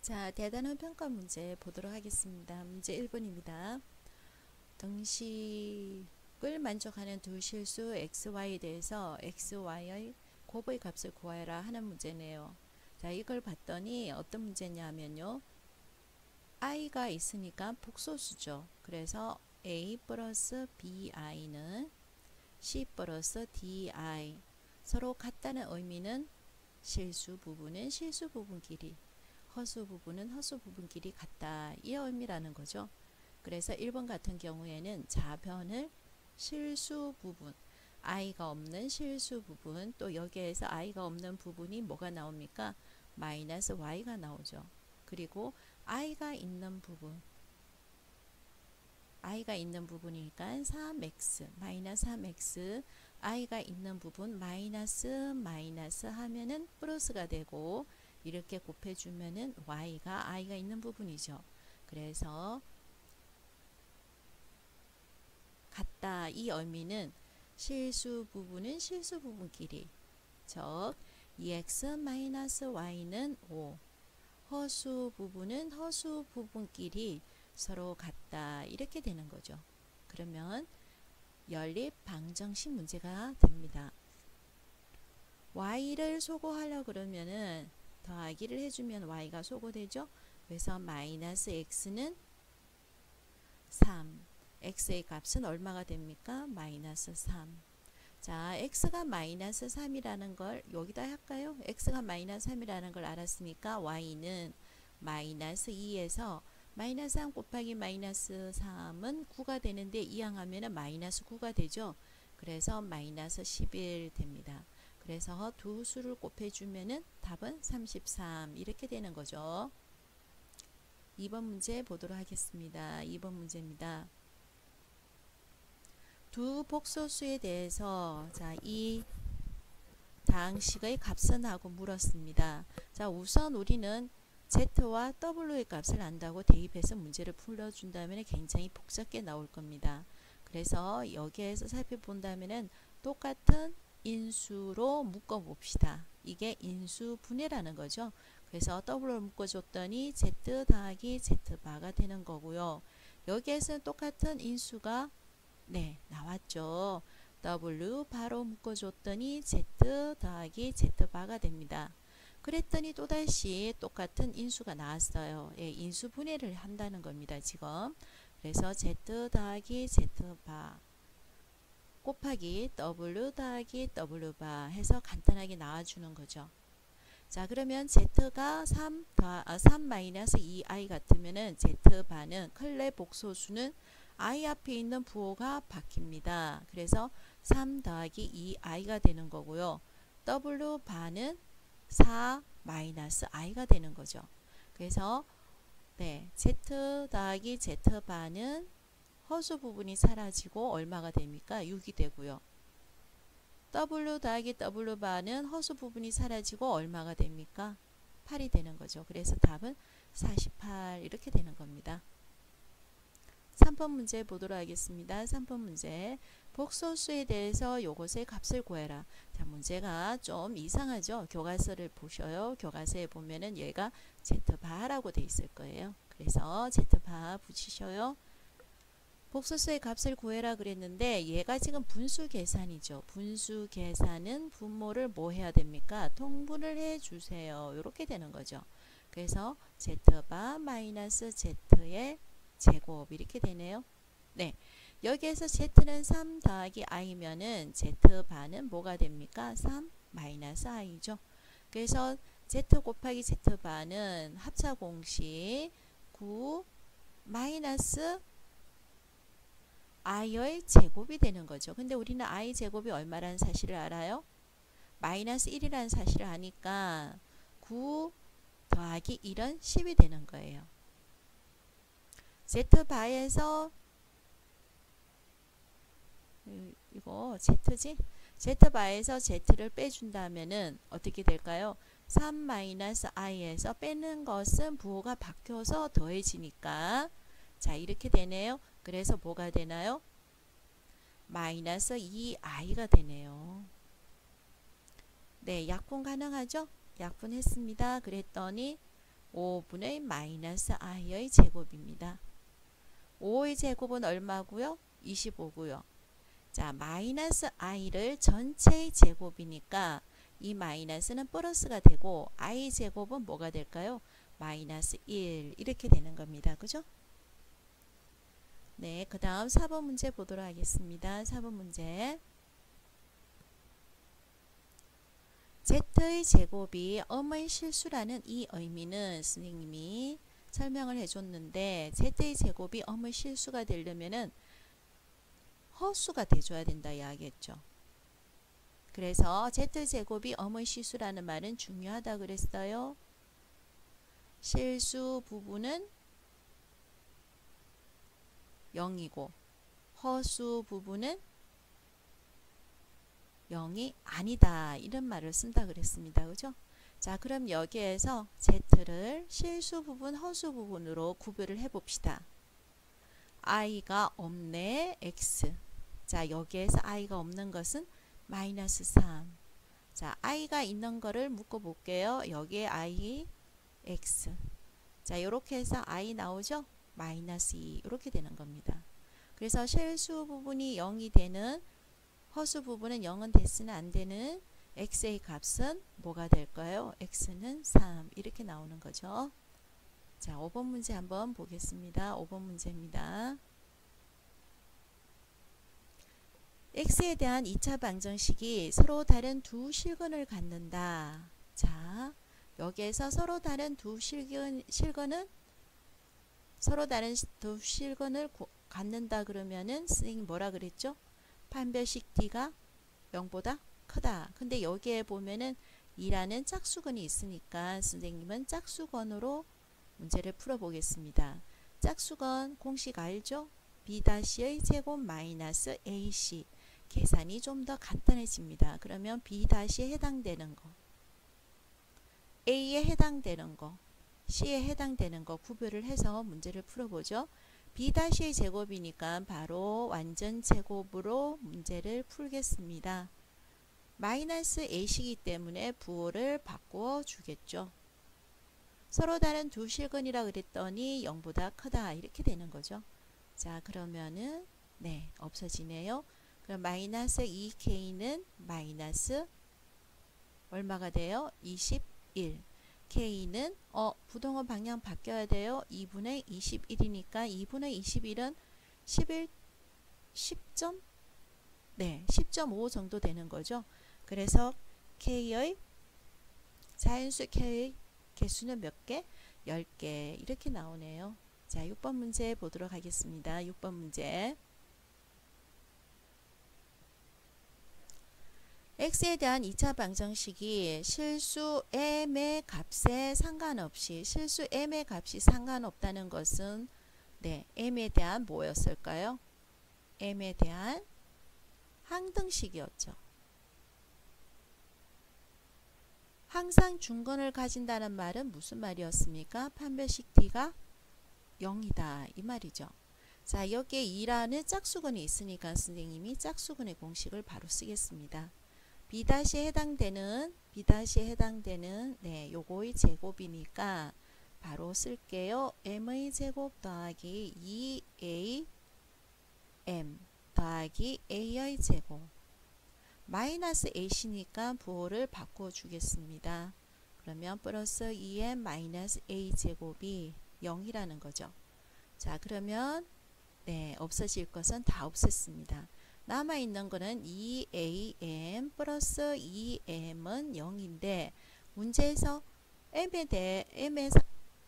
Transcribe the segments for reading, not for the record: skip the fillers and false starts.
자, 대단한 평가 문제 보도록 하겠습니다. 문제 1번입니다. 등식을 만족하는 두 실수 xy에 대해서 xy의 곱의 값을 구하라 하는 문제네요. 자, 이걸 봤더니 어떤 문제냐면요. i가 있으니까 복소수죠. 그래서 a 플러스 bi는 c 플러스 di 서로 같다는 의미는 실수 부분은 실수 부분끼리 허수 부분은 허수 부분끼리 같다. 이 의미라는 거죠. 그래서 1번 같은 경우에는 좌변을 실수 부분, i가 없는 실수 부분, 또 여기에서 i가 없는 부분이 뭐가 나옵니까? 마이너스 y가 나오죠. 그리고 i가 있는 부분, i가 있는 부분이니까 3x, 마이너스 3x, i가 있는 부분 마이너스 하면은 플러스가 되고 이렇게 곱해주면은 y가 i가 있는 부분이죠. 그래서 같다 이 의미는 실수 부분은 실수 부분끼리 즉 2x-y는 5 허수 부분은 허수 부분끼리 서로 같다 이렇게 되는 거죠. 그러면 연립 방정식 문제가 됩니다. y를 소거하려 그러면은 더하기를 해주면 y가 소거되죠. 그래서 마이너스 x는 3 x의 값은 얼마가 됩니까? 마이너스 3. 자, x가 마이너스 3이라는 걸 여기다 할까요? x가 마이너스 3이라는 걸 알았으니까 y는 마이너스 2에서 마이너스 3 곱하기 마이너스 3은 9가 되는데 이항하면 마이너스 9가 되죠. 그래서 마이너스 11 됩니다. 그래서 두 수를 곱해주면은 답은 33 이렇게 되는 거죠. 2번 문제 보도록 하겠습니다. 2번 문제입니다. 두 복소수에 대해서 이 다항식의 값은 하고 물었습니다. 자, 우선 우리는 Z와 W의 값을 안다고 대입해서 문제를 풀어준다면 굉장히 복잡게 나올 겁니다. 그래서 여기에서 살펴본다면 똑같은 인수로 묶어봅시다. 이게 인수분해라는 거죠. 그래서 W를 묶어줬더니 Z 더하기 Z바가 되는 거고요. 여기에서 똑같은 인수가 나왔죠. W 바로 묶어줬더니 Z 더하기 Z바가 됩니다. 그랬더니 또다시 똑같은 인수가 나왔어요. 인수분해를 한다는 겁니다. 지금. 그래서 Z 더하기 Z바 곱하기 W 더하기 W바 해서 간단하게 나와주는 거죠. 자, 그러면 Z가 3 마이너스 2i 같으면은 Z바는 클레 복소수는 i 앞에 있는 부호가 바뀝니다. 그래서 3 더하기 2i가 되는 거고요. W바는 4 마이너스 i가 되는 거죠. 그래서 Z 더하기 Z바는 허수 부분이 사라지고 얼마가 됩니까? 6이 되고요. W 더하기 W바는 허수 부분이 사라지고 얼마가 됩니까? 8이 되는 거죠. 그래서 답은 48 이렇게 되는 겁니다. 3번 문제 보도록 하겠습니다. 3번 문제 복소수에 대해서 요것의 값을 구해라. 자, 문제가 좀 이상하죠. 교과서를 보셔요. 교과서에 보면은 얘가 Z바라고 돼 있을 거예요. 그래서 Z바 붙이셔요. 복소수의 값을 구해라 그랬는데 얘가 지금 분수 계산이죠. 분수 계산은 분모를 뭐 해야 됩니까? 통분을 해 주세요. 이렇게 되는 거죠. 그래서 Z바 마이너스 Z의 제곱 이렇게 되네요. 여기에서 Z는 3 더하기 i면은 Z바는 뭐가 됩니까? 3 마이너스 i죠. 그래서 Z 곱하기 Z바는 합차공식 9 마이너스 i의 제곱이 되는 거죠. 근데 우리는 i 제곱이 얼마라는 사실을 알아요? 마이너스 1이라는 사실을 아니까 9 더하기 1은 10이 되는 거예요. Z바에서 이거 Z지? Z바에서 Z를 빼준다면은 어떻게 될까요? 3 마이너스 i에서 빼는 것은 부호가 바뀌어서 더해지니까 자 이렇게 되네요. 그래서 뭐가 되나요? 마이너스 2i가 되네요. 약분 가능하죠? 약분했습니다. 그랬더니 5분의 마이너스 i의 제곱입니다. 5의 제곱은 얼마고요? 25고요. 자, 마이너스 i를 전체의 제곱이니까 이 마이너스는 플러스가 되고 i 제곱은 뭐가 될까요? 마이너스 1 이렇게 되는 겁니다. 그죠? 네, 그 다음 4번 문제 보도록 하겠습니다. 4번 문제. z의 제곱이 음의 실수라는 이 의미는 선생님이 설명을 해줬는데 z의 제곱이 음의 실수가 되려면은 허수가 돼줘야 된다 이야기했죠. 그래서 z제곱이 음의 실수라는 말은 중요하다 그랬어요. 실수 부분은 0이고 허수 부분은 0이 아니다 이런 말을 쓴다 그랬습니다. 그죠? 자, 그럼 여기에서 z를 실수 부분 허수 부분으로 구별을 해 봅시다. i가 없네 x. 자, 여기에서 i가 없는 것은 마이너스 3. 자, i가 있는 거를 묶어 볼게요. 여기에 i x. 자, 이렇게 해서 i 나오죠? 마이너스 2 이렇게 되는 겁니다. 그래서 실수 부분이 0이 되는 허수 부분은 0은 됐으나 안 되는 x의 값은 뭐가 될까요? x는 3 이렇게 나오는 거죠. 자, 5번 문제 한번 보겠습니다. 5번 문제입니다. x에 대한 2차 방정식이 서로 다른 두 실근을 갖는다. 자, 여기에서 서로 다른 두 실근은 서로 다른 두 실근을 갖는다 그러면은 선생님 뭐라 그랬죠? 판별식 t가 0보다 크다. 근데 여기에 보면은 2라는 짝수근이 있으니까 선생님은 짝수건으로 문제를 풀어보겠습니다. 짝수건 공식 알죠? b-의 제곱 마이너스 ac. 계산이 좀 더 간단해집니다. 그러면 b-에 해당되는 거, a에 해당되는 거, c에 해당되는 거 구별을 해서 문제를 풀어보죠. b-의 제곱이니까 바로 완전 제곱으로 문제를 풀겠습니다. 마이너스 a시기 때문에 부호를 바꾸어 주겠죠. 서로 다른 두 실근이라 그랬더니 0보다 크다 이렇게 되는 거죠. 자, 그러면은 네, 없어지네요. 그럼 마이너스 2k는 마이너스 얼마가 돼요? 21. k는 부동호 방향 바뀌어야 돼요. 2분의 21이니까 2분의 21은 11, 10점? 네, 10.5 정도 되는 거죠. 그래서 k의 자연수 k의 개수는 몇 개? 10개 이렇게 나오네요. 자, 6번 문제 보도록 하겠습니다. 6번 문제. x에 대한 2차 방정식이 실수 m의 값에 상관없이 실수 m의 값이 상관없다는 것은 네, m에 대한 뭐였을까요? m에 대한 항등식이었죠. 항상 중건을 가진다는 말은 무슨 말이었습니까? 판별식 t가 0이다 이 말이죠. 자, 여기에 2라는 짝수근이 있으니까 선생님이 짝수근의 공식을 바로 쓰겠습니다. b-에 해당되는 네, 요거의 제곱이니까 바로 쓸게요. m의 제곱 더하기 2a m 더하기 a의 제곱 마이너스 ac니까 부호를 바꿔 주겠습니다. 그러면 플러스 2m 마이너스 a 제곱이 0이라는 거죠. 자, 그러면 네, 없어질 것은 다 없앴습니다. 남아있는 거는 2am 플러스 2m은 0인데 문제에서 m의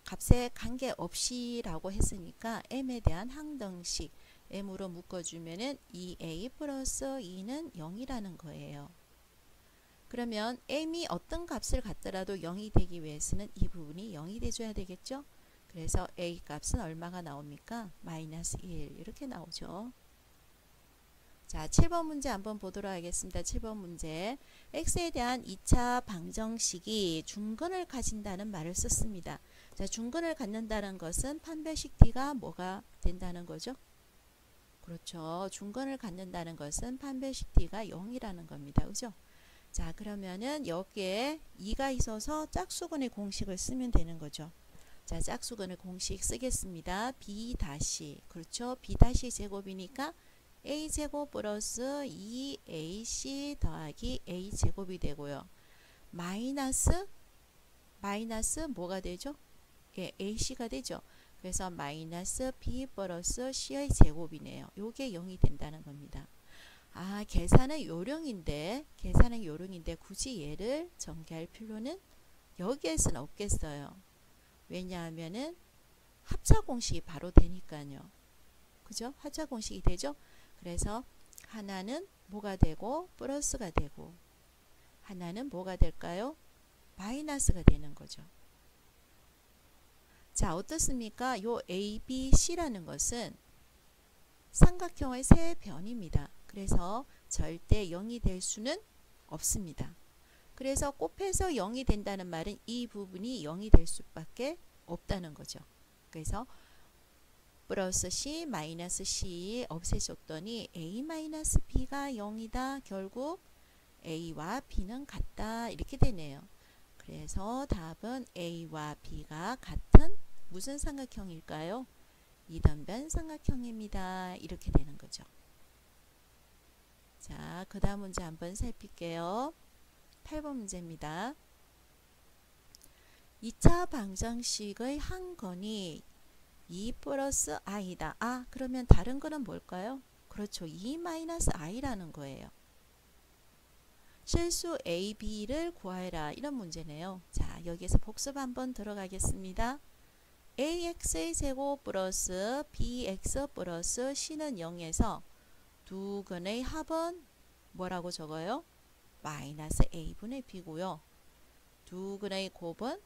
값에 관계없이 라고 했으니까 m에 대한 항등식 m으로 묶어주면은 2a 플러스 2는 0이라는 거예요. 그러면 m이 어떤 값을 갖더라도 0이 되기 위해서는 이 부분이 0이 돼줘야 되겠죠. 그래서 a 값은 얼마가 나옵니까? 마이너스 1 이렇게 나오죠. 자, 7번 문제 한번 보도록 하겠습니다. 7번 문제. x에 대한 2차 방정식이 중근을 가진다는 말을 썼습니다. 자, 중근을 갖는다는 것은 판별식 t가 뭐가 된다는 거죠? 그렇죠. 중근을 갖는다는 것은 판별식 t가 0이라는 겁니다. 그죠? 자, 그러면은 여기에 2가 있어서 짝수근의 공식을 쓰면 되는 거죠. 자, 짝수근을 공식 쓰겠습니다. b 다시, 그렇죠? b 다시 제곱이니까 a 제곱 플러스 2ac 더하기 a 제곱이 되고요. 마이너스 뭐가 되죠? 예, ac가 되죠. 그래서 마이너스 b 플러스 c의 제곱이네요. 요게 0이 된다는 겁니다. 아, 계산은 요령인데 굳이 얘를 전개할 필요는 여기에서는 없겠어요. 왜냐하면은 합차 공식이 바로 되니까요. 그죠? 합차 공식이 되죠? 그래서 하나는 뭐가 되고 플러스가 되고 하나는 뭐가 될까요? 마이너스가 되는 거죠. 자, 어떻습니까? 요 A, B, C라는 것은 삼각형의 세 변입니다. 그래서 절대 0이 될 수는 없습니다. 그래서 곱해서 0이 된다는 말은 이 부분이 0이 될 수밖에 없다는 거죠. 그래서 플러스 C, 마이너스 C 없애줬더니 A 마이너스 B가 0이다. 결국 A와 B는 같다. 이렇게 되네요. 그래서 답은 A와 B가 같은 무슨 삼각형일까요? 이등변 삼각형입니다. 이렇게 되는 거죠. 자, 그 다음 문제 한번 살필게요. 8번 문제입니다. 2차 방정식의 한 건이 2 플러스 i다. 아, 그러면 다른 거는 뭘까요? 그렇죠. 2 마이너스 i라는 거예요. 실수 a, b를 구하라. 이런 문제네요. 자, 여기에서 복습 한번 들어가겠습니다. ax의 제곱 플러스 bx 플러스 c는 0에서 두 근의 합은 뭐라고 적어요? 마이너스 a분의 b고요. 두 근의 곱은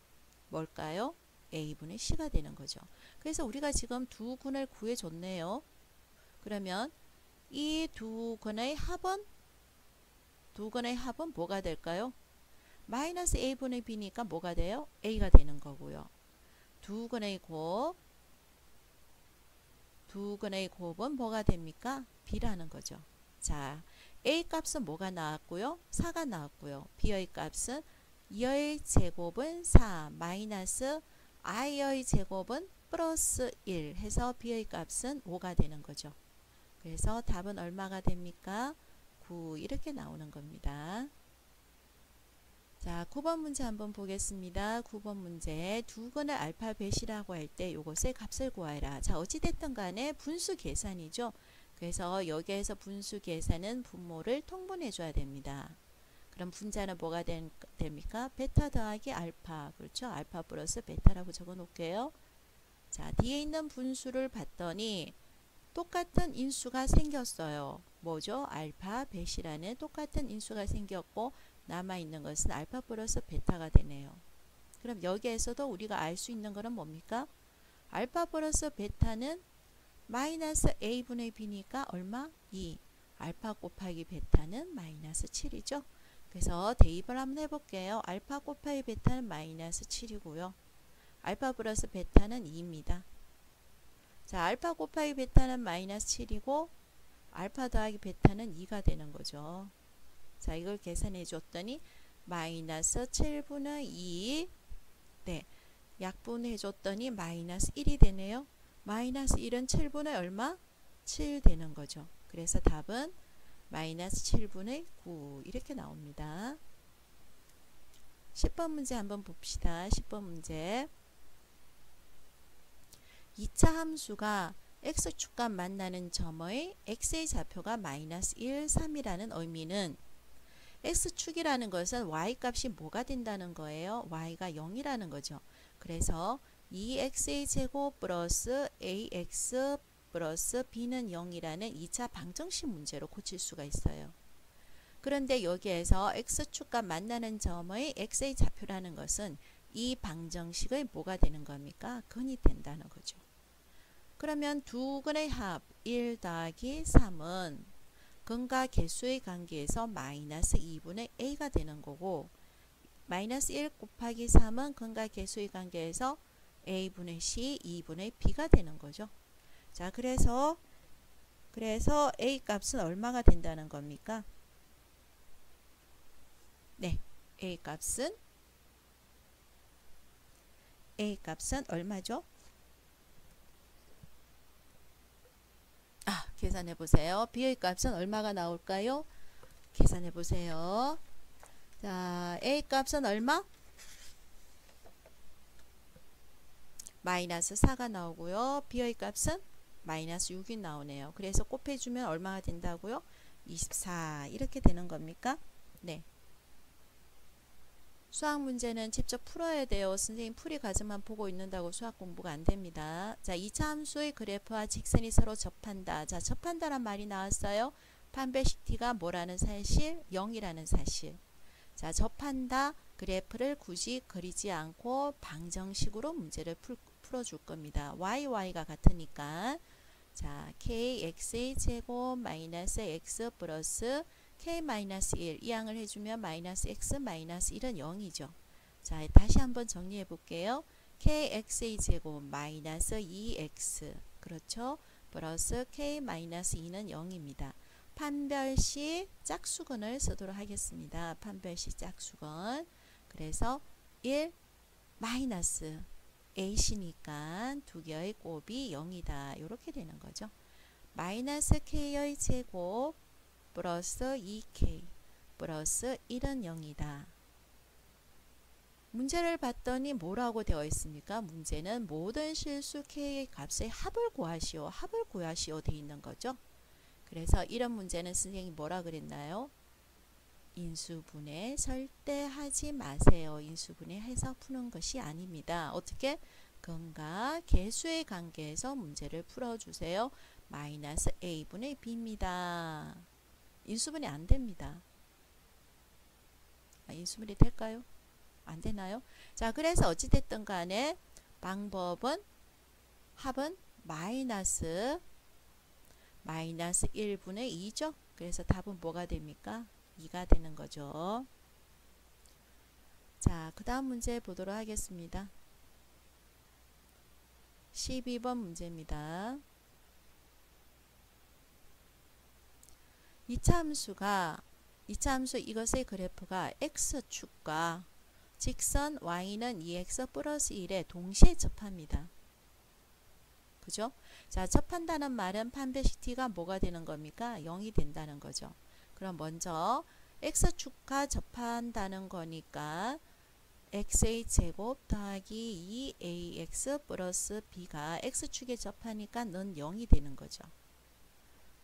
뭘까요? a분의 c가 되는 거죠. 그래서 우리가 지금 두 근을 구해줬네요. 그러면 이 두 근의 합은 뭐가 될까요? 마이너스 a분의 b니까 뭐가 돼요? a가 되는 거고요. 두 근의 곱은 뭐가 됩니까? b라는 거죠. 자, a 값은 뭐가 나왔고요? 4가 나왔고요. b의 값은 2의 제곱은 4 마이너스 i의 제곱은 플러스 1 해서 b의 값은 5가 되는 거죠. 그래서 답은 얼마가 됩니까? 9 이렇게 나오는 겁니다. 자, 9번 문제 한번 보겠습니다. 9번 문제 두 근의 알파벳이라고 할 때 요것의 값을 구하라. 자, 어찌됐든 간에 분수 계산이죠. 그래서 여기에서 분수 계산은 분모를 통분해 줘야 됩니다. 그럼 분자는 뭐가 됩니까? 베타 더하기 알파. 그렇죠? 알파 플러스 베타라고 적어 놓을게요. 자, 뒤에 있는 분수를 봤더니 똑같은 인수가 생겼어요. 뭐죠? 알파 베시라는 똑같은 인수가 생겼고 남아있는 것은 알파 플러스 베타가 되네요. 그럼 여기에서도 우리가 알 수 있는 것은 뭡니까? 알파 플러스 베타는 마이너스 a분의 b니까 얼마? 2. 알파 곱하기 베타는 마이너스 7이죠. 그래서 대입을 한번 해볼게요. 알파 곱하기 베타는 마이너스 7이고요. 알파 플러스 베타는 2입니다. 자, 알파 곱하기 베타는 마이너스 7이고 알파 더하기 베타는 2가 되는 거죠. 자, 이걸 계산해 줬더니 마이너스 7분의 2 네, 약분해 줬더니 마이너스 1이 되네요. 마이너스 1은 7분의 얼마? 7 되는 거죠. 그래서 답은 마이너스 7분의 9 이렇게 나옵니다. 10번 문제 한번 봅시다. 10번 문제 2차 함수가 x축과 만나는 점의 x의 좌표가 마이너스 1, 3이라는 의미는 x축이라는 것은 y값이 뭐가 된다는 거예요? y가 0이라는 거죠. 그래서 2x의 제곱 플러스 ax 플러스 b는 0이라는 2차 방정식 문제로 고칠 수가 있어요. 그런데 여기에서 x축과 만나는 점의 x의 좌표라는 것은 이 방정식의 뭐가 되는 겁니까? 근이 된다는 거죠. 그러면 두 근의 합 1 더하기 3은 근과 개수의 관계에서 마이너스 2분의 a가 되는 거고 마이너스 1 곱하기 3은 근과 개수의 관계에서 a분의 c, 2분의 b가 되는 거죠. 자, 그래서 a 값은 얼마가 된다는 겁니까? 네, a 값은 A 값은 얼마죠? 계산해 보세요. B의 값은 얼마가 나올까요? 계산해 보세요. 자, A 값은 얼마? 마이너스 4가 나오고요. B의 값은 마이너스 6이 나오네요. 그래서 곱해주면 얼마가 된다고요? 24 이렇게 되는 겁니까? 네. 수학 문제는 직접 풀어야 돼요. 선생님 풀이 과정만 보고 있는다고 수학 공부가 안 됩니다. 자, 2차 함수의 그래프와 직선이 서로 접한다. 자, 접한다란 말이 나왔어요. 판별식 t가 뭐라는 사실? 0이라는 사실. 자, 접한다. 그래프를 굳이 그리지 않고 방정식으로 문제를 풀어줄 겁니다. y가 같으니까. 자, kx의 제곱 마이너스 x 플러스 k-1 이 양을 해주면 마이너스 x 마이너스 1은 0이죠. 자, 다시 한번 정리해 볼게요. kx의 제곱 마이너스 2x 그렇죠. 플러스 k-2는 0입니다. 판별식 짝수근을 쓰도록 하겠습니다. 판별식 짝수근. 그래서 1 마이너스 a시니까 두 개의 곱이 0이다. 이렇게 되는 거죠. 마이너스 k의 제곱 플러스 2k 플러스 1은 0이다. 문제를 봤더니 뭐라고 되어 있습니까? 문제는 모든 실수 k의 값의 합을 구하시오. 합을 구하시오 되어 있는 거죠. 그래서 이런 문제는 선생님이 뭐라 그랬나요? 인수분해 절대 하지 마세요. 인수분해해서 푸는 것이 아닙니다. 어떻게? 근과 계수의 관계에서 문제를 풀어주세요. 마이너스 a분의 b입니다. 인수분해 안 됩니다. 인수분해 될까요? 안 되나요? 자, 그래서 어찌됐든 간에 방법은 합은 마이너스 1분의 2죠. 그래서 답은 뭐가 됩니까? 2가 되는 거죠. 자, 그 다음 문제 보도록 하겠습니다. 12번 문제입니다. 2차 함수 이것의 그래프가 x축과 직선 y는 2x 플러스 1에 동시에 접합니다. 그죠? 자, 접한다는 말은 판별식 t가 뭐가 되는 겁니까? 0이 된다는 거죠. 그럼 먼저 x축과 접한다는 거니까 x의 제곱 더하기 2ax 플러스 b가 x축에 접하니까 는 0이 되는 거죠.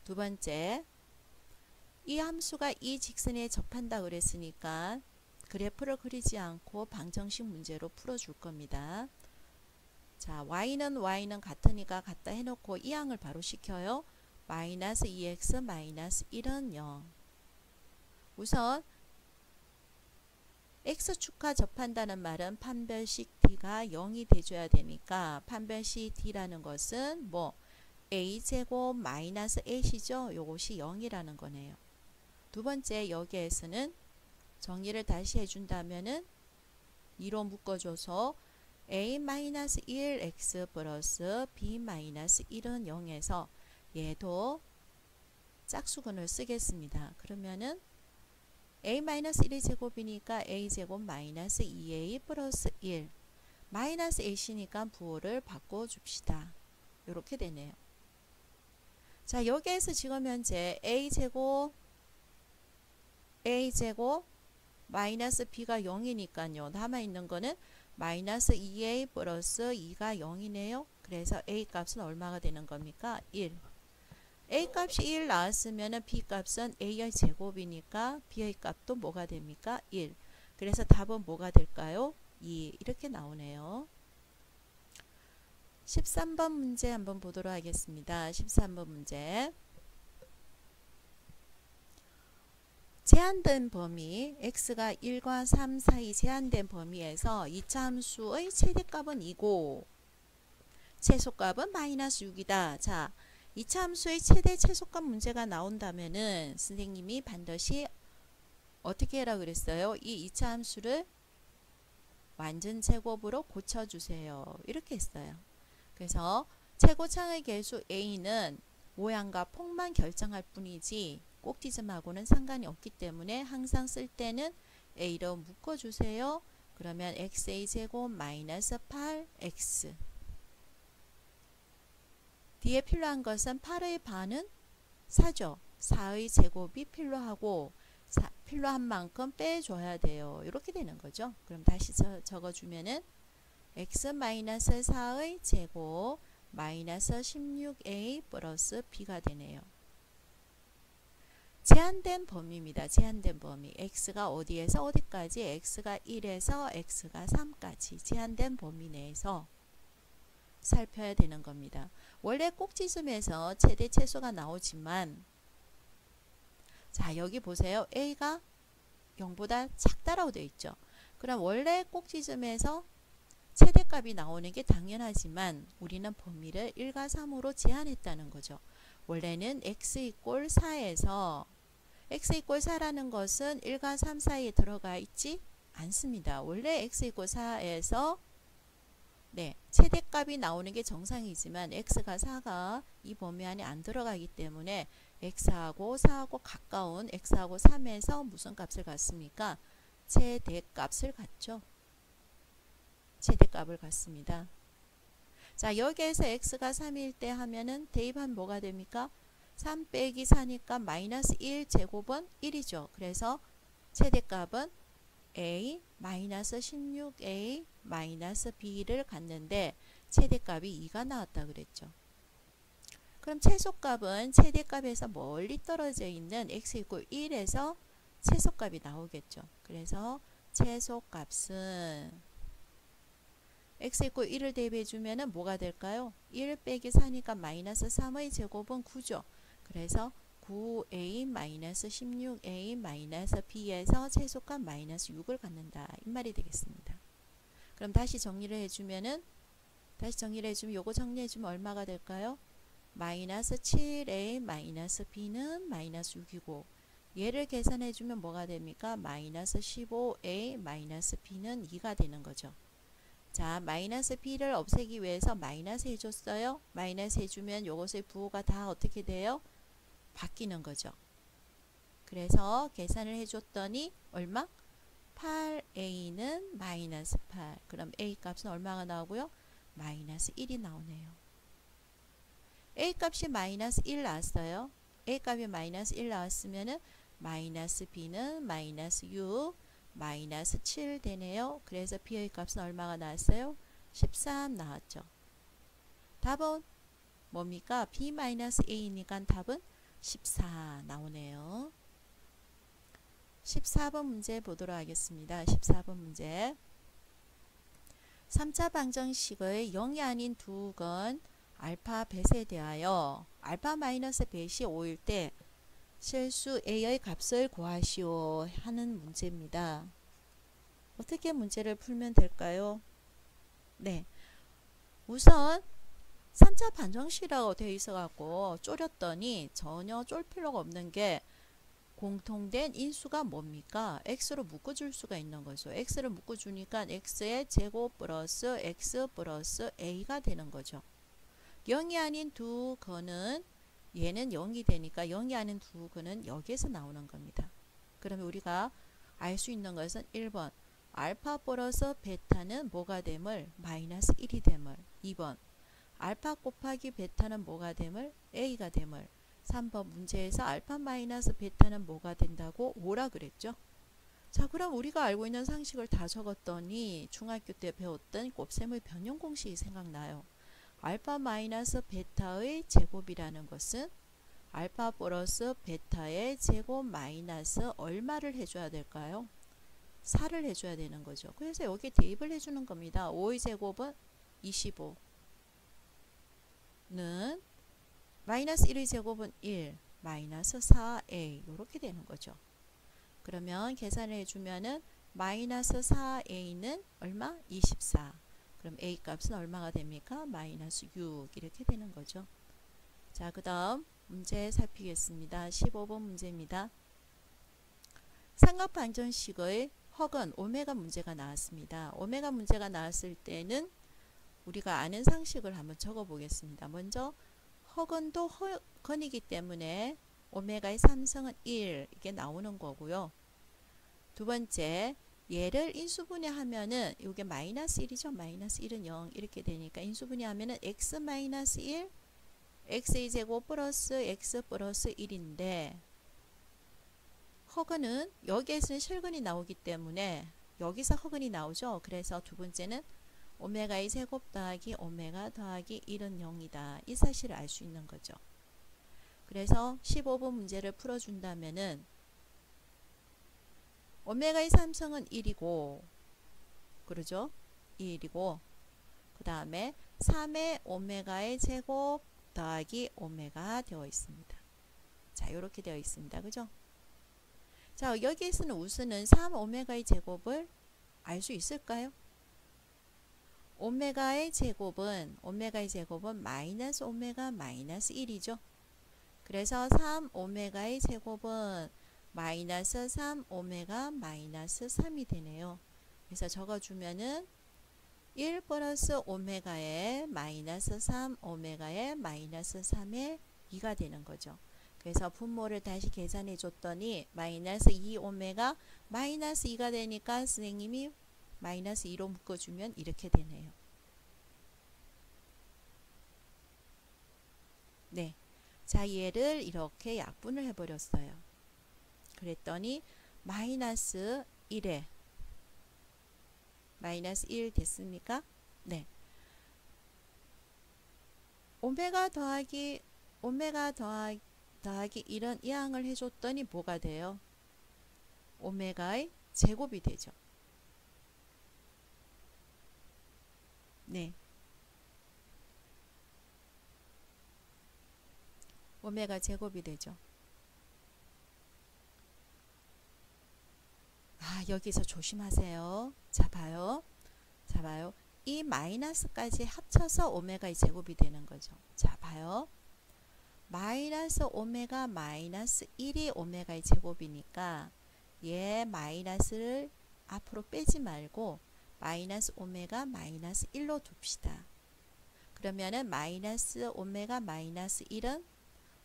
두 번째, 이 함수가 이 직선에 접한다 그랬으니까 그래프를 그리지 않고 방정식 문제로 풀어줄 겁니다. 자, y는 같으니까 같다 해놓고 이 항을 바로 시켜요. 마이너스 2x 마이너스 1은 0. 우선 x축과 접한다는 말은 판별식 t가 0이 돼줘야 되니까 판별식 t라는 것은 뭐 a제곱 마이너스 a시죠. 요것이 0이라는 거네요. 두 번째, 여기에서는 정리를 다시 해준다면은 2로 묶어줘서 a-1x 플러스 b-1은 0에서 얘도 짝수근을 쓰겠습니다. 그러면은 a-1의 제곱이니까 a제곱 마이너스 2a 플러스 1 마이너스 a시니까 부호를 바꿔줍시다. 이렇게 되네요. 자, 여기에서 지금 현재 a제곱 마이너스 b가 0이니까요. 남아있는 거는 마이너스 2a 플러스 2가 0이네요. 그래서 a 값은 얼마가 되는 겁니까? 1. a 값이 1 나왔으면 b 값은 a의 제곱이니까 b의 값도 뭐가 됩니까? 1. 그래서 답은 뭐가 될까요? 2. 이렇게 나오네요. 13번 문제 한번 보도록 하겠습니다. 13번 문제. 제한된 범위 x가 1과 3 사이 제한된 범위에서 2차 함수의 최대값은 2고 최소값은 마이너스 6이다. 자, 2차 함수의 최대 최소값 문제가 나온다면은 선생님이 반드시 어떻게 해라 그랬어요? 이 2차 함수를 완전 제곱으로 고쳐주세요. 이렇게 했어요. 그래서 최고창의 개수 a는 모양과 폭만 결정할 뿐이지 꼭지점하고는 상관이 없기 때문에 항상 쓸 때는 a로 묶어주세요. 그러면 x의 제곱 마이너스 8x. 뒤에 필요한 것은 8의 반은 4죠. 4의 제곱이 필요하고 필요한 만큼 빼줘야 돼요. 이렇게 되는 거죠. 그럼 다시 적어주면은 x-4의 제곱 마이너스 16a 플러스 b가 되네요. 제한된 범위입니다. 제한된 범위. x가 어디에서 어디까지? x가 1에서 x가 3까지 제한된 범위 내에서 살펴야 되는 겁니다. 원래 꼭지점에서 최대 최소가 나오지만 자, 여기 보세요. a가 0보다 작다라고 되어 있죠. 그럼 원래 꼭지점에서 최대값이 나오는 게 당연하지만 우리는 범위를 1과 3으로 제한했다는 거죠. 원래는 x 이꼴 4에서 x 이꼴 4라는 것은 1과 3 사이에 들어가 있지 않습니다. 원래 x 이꼴 4에서 최대값이 나오는 게 정상이지만 x가 4가 이 범위 안에 안 들어가기 때문에 x하고 4하고 가까운 x하고 3에서 무슨 값을 갖습니까? 최대값을 갖죠. 최대값을 갖습니다. 자, 여기에서 x가 3일 때 하면은 대입하면 뭐가 됩니까? 3 빼기 4니까 마이너스 1 제곱은 1이죠. 그래서 최대값은 a 마이너스 16a 마이너스 b를 갖는데 최대값이 2가 나왔다 그랬죠. 그럼 최소값은 최대값에서 멀리 떨어져 있는 x 이꼴 1에서 최소값이 나오겠죠. 그래서 최소값은 x 이꼴 1을 대입해 주면은 뭐가 될까요? 1 빼기 4니까 마이너스 3의 제곱은 9죠. 그래서 9a 마이너스 16a 마이너스 b에서 최소값 마이너스 6을 갖는다. 이 말이 되겠습니다. 그럼 다시 정리를 해주면 요거 정리해주면 얼마가 될까요? 마이너스 7a 마이너스 b는 마이너스 6이고 얘를 계산해주면 뭐가 됩니까? 마이너스 15a 마이너스 b는 2가 되는 거죠. 자, 마이너스 b를 없애기 위해서 마이너스 해줬어요. 마이너스 해주면 요것의 부호가 다 어떻게 돼요? 바뀌는 거죠. 그래서 계산을 해줬더니 얼마? 8a는 마이너스 8. 그럼 a 값은 얼마가 나오고요? 마이너스 1이 나오네요. a 값이 마이너스 1 나왔어요. a 값이 마이너스 1 나왔으면은 마이너스 b는 마이너스 6 마이너스 7 되네요. 그래서 b의 값은 얼마가 나왔어요? 13 나왔죠. 답은 뭡니까? b 마이너스 a니까 답은 14 나오네요. 14번 문제 보도록 하겠습니다. 14번 문제. 3차 방정식의 0이 아닌 두 건 알파 벳에 대하여 알파 마이너스 벳이 5일 때 실수 a의 값을 구하시오 하는 문제입니다. 어떻게 문제를 풀면 될까요? 네, 우선 3차 방정식이라고 되어 있어 갖고 쪼렸더니 전혀 쫄 필요가 없는 게 공통된 인수가 뭡니까? x로 묶어줄 수가 있는 거죠. x를 묶어주니까 x의 제곱 플러스 x 플러스 a가 되는 거죠. 0이 아닌 두 거는 얘는 0이 되니까 0이 아닌 두 거는 여기에서 나오는 겁니다. 그러면 우리가 알 수 있는 것은 1번 알파 플러스 베타는 뭐가 됨을? 마이너스 1이 됨을. 2번 알파 곱하기 베타는 뭐가 됨을? a가 됨을. 3번 문제에서 알파 마이너스 베타는 뭐가 된다고? 5라 그랬죠. 자, 그럼 우리가 알고 있는 상식을 다 적었더니 중학교 때 배웠던 곱셈의 변형 공식이 생각나요. 알파 마이너스 베타의 제곱이라는 것은 알파 플러스 베타의 제곱 마이너스 얼마를 해줘야 될까요? 4를 해줘야 되는 거죠. 그래서 여기 대입을 해주는 겁니다. 5의 제곱은 25는 마이너스 1의 제곱은 1 마이너스 4a 이렇게 되는 거죠. 그러면 계산을 해주면은 마이너스 4a는 얼마? 24. 그럼 a 값은 얼마가 됩니까? 마이너스 6 이렇게 되는 거죠. 자, 그 다음 문제 살피겠습니다. 15번 문제입니다. 삼각방정식의 허근 오메가 문제가 나왔습니다. 오메가 문제가 나왔을 때는 우리가 아는 상식을 한번 적어 보겠습니다. 먼저 허근도 허근이기 때문에 오메가의 3승은 1 이게 나오는 거고요. 두 번째 얘를 인수분해하면은 이게 마이너스 1이죠. 마이너스 1은 0 이렇게 되니까 인수분해하면은 x 마이너스 1 x의 제곱 플러스 x 플러스 1인데 허근은 여기에서는 실근이 나오기 때문에 여기서 허근이 나오죠. 그래서 두 번째는 오메가의 제곱 더하기 오메가 더하기 1은 0이다. 이 사실을 알 수 있는 거죠. 그래서 15번 문제를 풀어준다면은 오메가의 3성은 1이고 그러죠? 1이고 그 다음에 3의 오메가의 제곱 더하기 오메가 되어 있습니다. 자, 이렇게 되어 있습니다. 그죠? 자, 여기에서는 우선은 3 오메가의 제곱을 알 수 있을까요? 오메가의 제곱은 마이너스 오메가 마이너스 1이죠. 그래서 3 오메가의 제곱은 마이너스 3 오메가 마이너스 3이 되네요. 그래서 적어주면은 1 플러스 오메가의 마이너스 3 오메가의 마이너스 3의 2가 되는 거죠. 그래서 분모를 다시 계산해 줬더니 마이너스 2 오메가 마이너스 2가 되니까 선생님이 마이너스 2로 묶어주면 이렇게 되네요. 네. 자, 얘를 이렇게 약분을 해버렸어요. 그랬더니 마이너스 1에 마이너스 1 됐습니까? 네. 오메가 더하기 1은 이항을 해줬더니 뭐가 돼요? 오메가의 제곱이 되죠. 네. 오메가 제곱이 되죠. 여기서 조심하세요. 자, 봐요. 이 마이너스까지 합쳐서 오메가의 제곱이 되는 거죠. 자, 봐요. 마이너스 오메가 마이너스 1이 오메가의 제곱이니까 얘 마이너스를 앞으로 빼지 말고 마이너스 오메가 마이너스 1로 둡시다. 그러면은 마이너스 오메가 마이너스 1은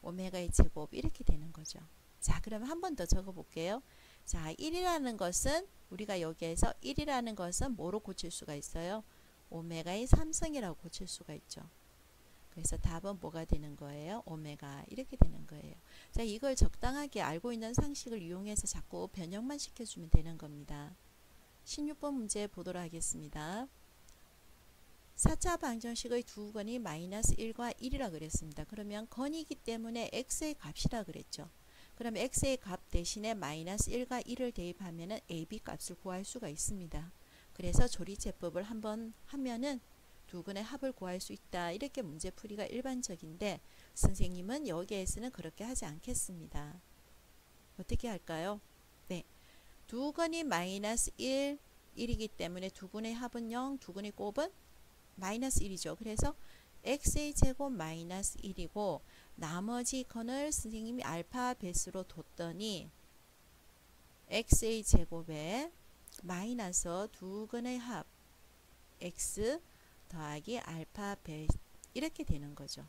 오메가의 제곱 이렇게 되는 거죠. 자, 그러면 한 번 더 적어 볼게요. 자, 1이라는 것은 우리가 여기에서 1이라는 것은 뭐로 고칠 수가 있어요? 오메가의 3승이라고 고칠 수가 있죠. 그래서 답은 뭐가 되는 거예요? 오메가 이렇게 되는 거예요. 자, 이걸 적당하게 알고 있는 상식을 이용해서 자꾸 변형만 시켜주면 되는 겁니다. 16번 문제 보도록 하겠습니다. 4차 방정식의 두 건이 마이너스 1과 1이라 그랬습니다. 그러면 건이기 때문에 x의 값이라 그랬죠. 그럼 x의 값 대신에 마이너스 1과 1을 대입하면 ab 값을 구할 수가 있습니다. 그래서 조리제법을 한번 하면은 두 근의 합을 구할 수 있다. 이렇게 문제풀이가 일반적인데 선생님은 여기에서는 그렇게 하지 않겠습니다. 어떻게 할까요? 네, 두 근이 마이너스 1이기 때문에 두 근의 합은 0, 두 근의 곱은 마이너스 1이죠. 그래서 x의 제곱 마이너스 1이고 나머지 건을 선생님이 알파 베이스로 뒀더니 x의 제곱에 마이너스 두 근의 합 x 더하기 알파 베이스 이렇게 되는 거죠.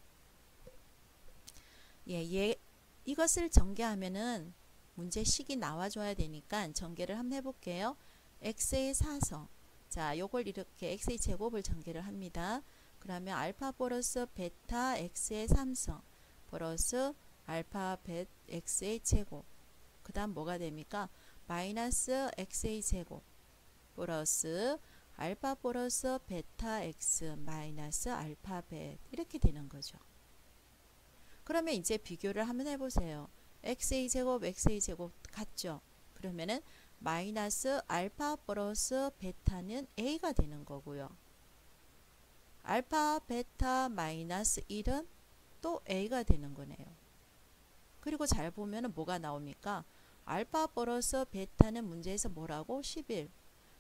이것을 전개하면은 문제식이 나와줘야 되니까 전개를 한번 해볼게요. x의 4성. 자, 요걸 이렇게 x의 제곱을 전개를 합니다. 그러면 알파 플러스 베타 x의 3성 플러스 알파 베 x의 제곱. 그 다음 뭐가 됩니까? 마이너스 x의 제곱 플러스 알파 플러스 베타 x 마이너스 알파 베 이렇게 되는 거죠. 그러면 이제 비교를 한번 해보세요. x의 제곱 x의 제곱 같죠? 그러면은 마이너스 알파 플러스 베타는 a가 되는 거고요. 알파 베타 마이너스 1은 또 a가 되는 거네요. 그리고 잘 보면은 뭐가 나옵니까? 알파 플러스 베타는 문제에서 뭐라고? 11.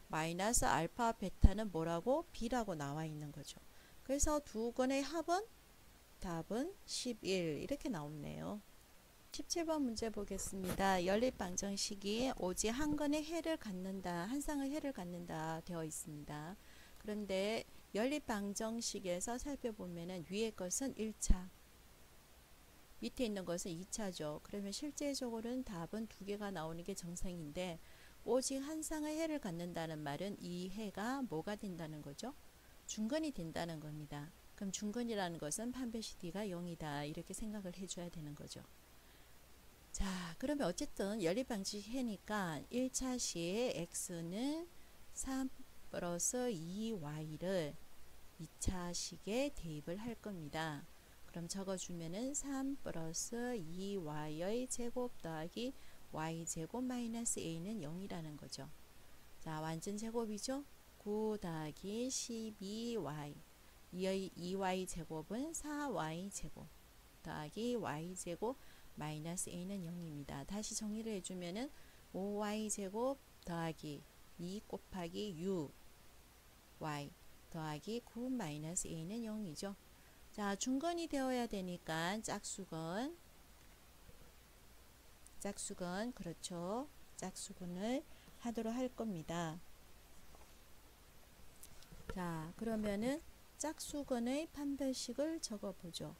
마이너스 알파 베타는 뭐라고? b라고 나와 있는 거죠. 그래서 두 건의 합은 답은 11 이렇게 나오네요. 17번 문제 보겠습니다. 연립방정식이 오직 한 건의 해를 갖는다, 한 쌍의 해를 갖는다 되어 있습니다. 그런데 연립방정식에서 살펴보면 위의 것은 1차, 밑에 있는 것은 2차죠. 그러면 실제적으로는 답은 두 개가 나오는 게 정상인데 오직 한 쌍의 해를 갖는다는 말은 이 해가 뭐가 된다는 거죠? 중근이 된다는 겁니다. 그럼 중근이라는 것은 판별식 D가 0이다. 이렇게 생각을 해줘야 되는 거죠. 자, 그러면 어쨌든 연립방식 해니까 1차 시에 x는 3 플러스 2y를 2차 식에 대입을 할 겁니다. 그럼 적어주면은 3 플러스 2y의 제곱 더하기 y제곱 마이너스 a는 0이라는 거죠. 자, 완전 제곱이죠? 9 더하기 12y 2y 제곱은 4y 제곱 더하기 y 제곱 마이너스 a는 0입니다. 다시 정리를 해주면은 5y 제곱 더하기 2 곱하기 6y 더하기 9 마이너스 a는 0이죠. 자, 중건이 되어야 되니까 짝수건 그렇죠. 짝수근을 하도록 할 겁니다. 자, 그러면은 짝수근의 판별식을 적어보죠.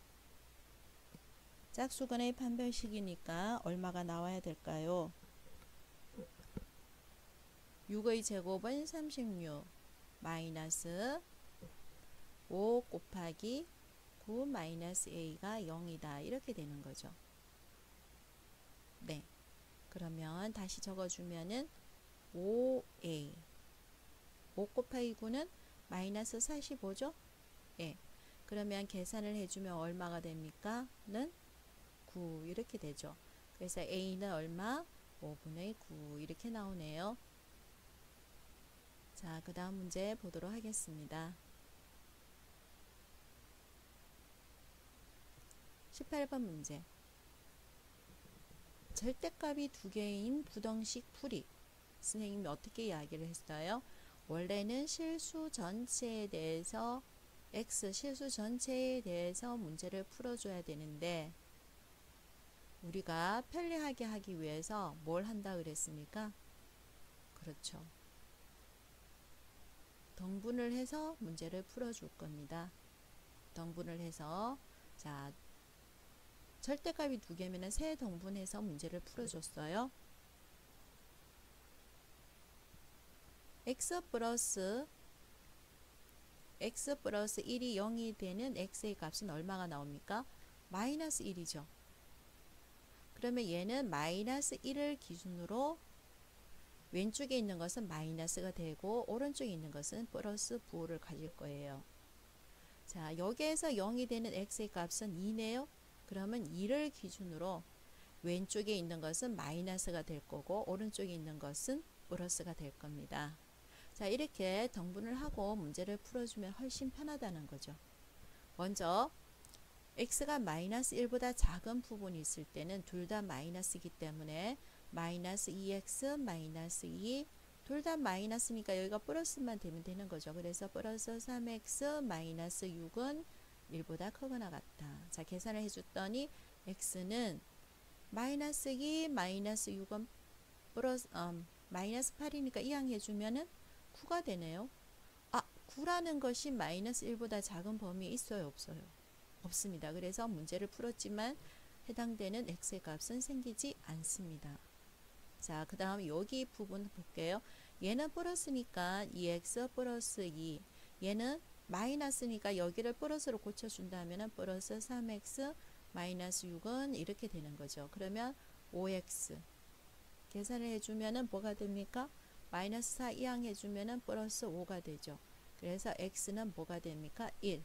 짝수근의 판별식이니까 얼마가 나와야 될까요? 6의 제곱은 36 마이너스 5 곱하기 9 마이너스 a가 0이다. 이렇게 되는 거죠. 네. 그러면 다시 적어주면은 5a 5 곱하기 9는 마이너스 45죠? 예. 그러면 계산을 해주면 얼마가 됩니까? 는 9 이렇게 되죠. 그래서 a는 얼마? 5분의 9 이렇게 나오네요. 자, 그 다음 문제 보도록 하겠습니다. 18번 문제. 절대값이 두 개인 부등식 풀이. 선생님이 어떻게 이야기를 했어요? 원래는 실수 전체에 대해서 x 실수 전체에 대해서 문제를 풀어줘야 되는데 우리가 편리하게 하기 위해서 뭘 한다 그랬습니까? 그렇죠. 등분을 해서 문제를 풀어줄 겁니다. 등분을 해서 자 절대값이 두 개면 세 등분해서 문제를 풀어줬어요. x 플러스 1이 0이 되는 x의 값은 얼마가 나옵니까? 마이너스 1이죠. 그러면 얘는 마이너스 1을 기준으로 왼쪽에 있는 것은 마이너스가 되고 오른쪽에 있는 것은 플러스 부호를 가질 거예요. 자, 여기에서 0이 되는 x의 값은 2네요. 그러면 2를 기준으로 왼쪽에 있는 것은 마이너스가 될 거고 오른쪽에 있는 것은 플러스가 될 겁니다. 자, 이렇게 등분을 하고 문제를 풀어주면 훨씬 편하다는 거죠. 먼저 x가 마이너스 1보다 작은 부분이 있을 때는 둘 다 마이너스이기 때문에 마이너스 2x 마이너스 2 둘 다 마이너스니까 여기가 플러스만 되면 되는 거죠. 그래서 플러스 3x 마이너스 6은 1보다 크거나 같다. 자, 계산을 해줬더니 x는 마이너스 2 마이너스 6은 플러스 마이너스 8이니까 이항해주면은 9가 되네요. 아, 9라는 것이 마이너스 1보다 작은 범위에 있어요? 없어요? 없습니다. 그래서 문제를 풀었지만 해당되는 x의 값은 생기지 않습니다. 자, 그 다음 여기 부분 볼게요. 얘는 플러스니까 2x 플러스 2 얘는 마이너스니까 여기를 플러스로 고쳐준다면 플러스 3x 마이너스 6은 이렇게 되는 거죠. 그러면 5x 계산을 해주면 뭐가 됩니까? 마이너스 4 이항해주면 플러스 5가 되죠. 그래서 x는 뭐가 됩니까? 1.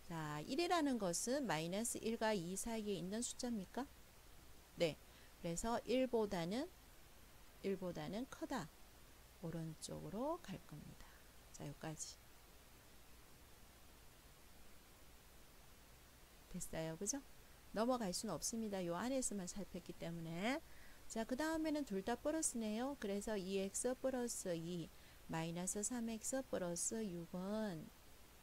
자, 1이라는 것은 마이너스 1과 2 사이에 있는 숫자입니까? 네. 그래서 1보다는 크다. 오른쪽으로 갈 겁니다. 자, 여기까지. 됐어요. 그죠? 넘어갈 수는 없습니다. 요 안에서만 살폈기 때문에. 자, 그 다음에는 둘 다 플러스네요. 그래서 2x 플러스 2 마이너스 3x 플러스 6은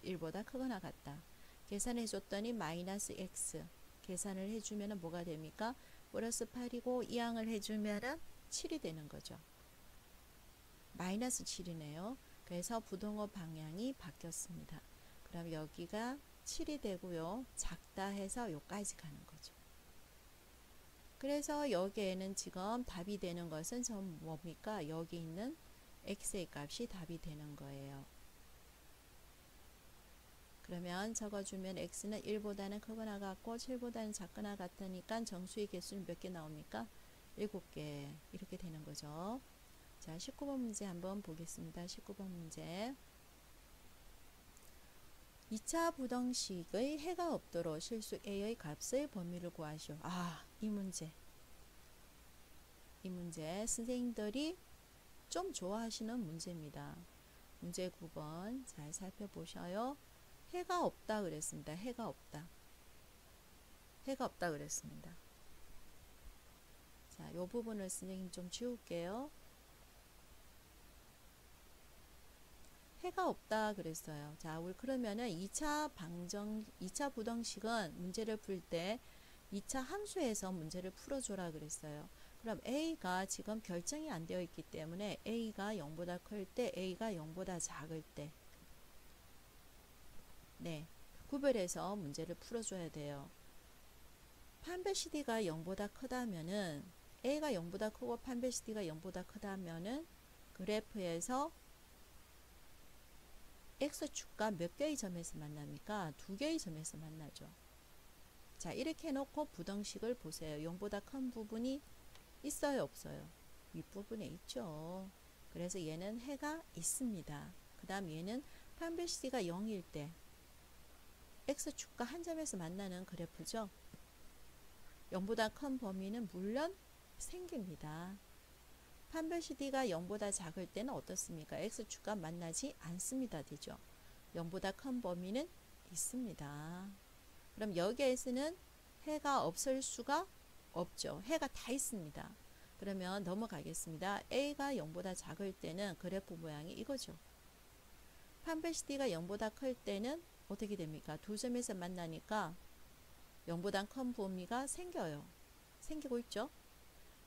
1보다 크거나 같다. 계산해 줬더니 마이너스 x 계산을 해주면 뭐가 됩니까? 플러스 8이고 이항을 해주면 7이 되는 거죠. 마이너스 7이네요. 그래서 부등호 방향이 바뀌었습니다. 그럼 여기가 7이 되고요. 작다 해서 여기까지 가는 거죠. 그래서 여기에는 지금 답이 되는 것은 전 뭡니까? 여기 있는 x의 값이 답이 되는 거예요. 그러면 적어주면 x는 1보다는 크거나 같고 7보다는 작거나 같으니까 정수의 개수는 몇 개 나옵니까? 7개. 이렇게 되는 거죠. 자, 19번 문제 한번 보겠습니다. 19번 문제. 2차 부등식의 해가 없도록 실수 a의 값의 범위를 구하시오. 아, 이 문제 선생님들이 좀 좋아하시는 문제입니다. 문제 9번 잘 살펴보셔요. 해가 없다 그랬습니다. 해가 없다 그랬습니다. 자, 요 부분을 선생님 좀 지울게요. 해가 없다 그랬어요. 자, 우리 그러면은 2차 부등식은 문제를 풀 때 2차 함수에서 문제를 풀어줘라 그랬어요. 그럼 A가 지금 결정이 안 되어 있기 때문에 A가 0보다 클 때, A가 0보다 작을 때, 네, 구별해서 문제를 풀어줘야 돼요. 판별 CD가 0보다 크다면은, A가 0보다 크고 판별 CD가 0보다 크다면은 그래프에서 X축과 몇 개의 점에서 만납니까? 2개의 점에서 만나죠. 자, 이렇게 해놓고 부등식을 보세요. 0보다 큰 부분이 있어요, 없어요? 윗부분에 있죠. 그래서 얘는 해가 있습니다. 그 다음 얘는 판별 CD가 0일 때 X축과 한 점에서 만나는 그래프죠. 0보다 큰 범위는 물론 생깁니다. 판별 CD가 0보다 작을 때는 어떻습니까? X축과 만나지 않습니다. 되죠. 0보다 큰 범위는 있습니다. 그럼 여기에서는 해가 없을 수가 없죠. 해가 다 있습니다. 그러면 넘어가겠습니다. A가 0보다 작을 때는 그래프 모양이 이거죠. 판별 CD가 0보다 클 때는 어떻게 됩니까? 두 점에서 만나니까 0보다 큰 범위가 생겨요. 생기고 있죠.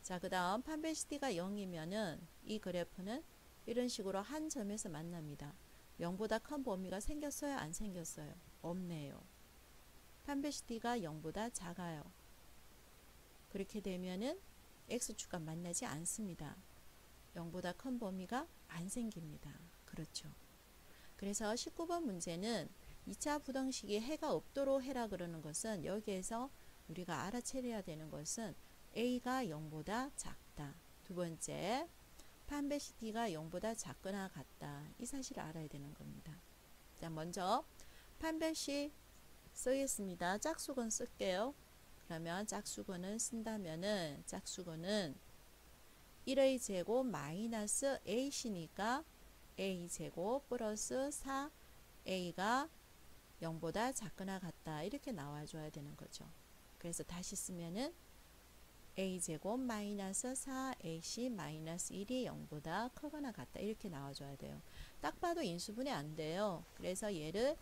자, 그 다음 판별 CD가 0이면은 이 그래프는 이런 식으로 한 점에서 만납니다. 0보다 큰 범위가 생겼어요? 안 생겼어요? 없네요. 판별 CD가 0보다 작아요. 그렇게 되면은 X축과 만나지 않습니다. 0보다 큰 범위가 안 생깁니다. 그렇죠. 그래서 19번 문제는 2차 부등식이 해가 없도록 해라 그러는 것은 여기에서 우리가 알아채려야 되는 것은 A가 0보다 작다. 두 번째, 판별 CD가 0보다 작거나 같다. 이 사실을 알아야 되는 겁니다. 자, 먼저 판별 C 쓰겠습니다. 짝수근 쓸게요. 그러면 짝수근을 쓴다면은 짝수근은 1의 제곱 마이너스 AC니까 A제곱 플러스 4A가 0보다 작거나 같다. 이렇게 나와줘야 되는 거죠. 그래서 다시 쓰면은 A제곱 마이너스 4AC 마이너스 1이 0보다 크거나 같다. 이렇게 나와줘야 돼요. 딱 봐도 인수분해 안 돼요. 그래서 얘를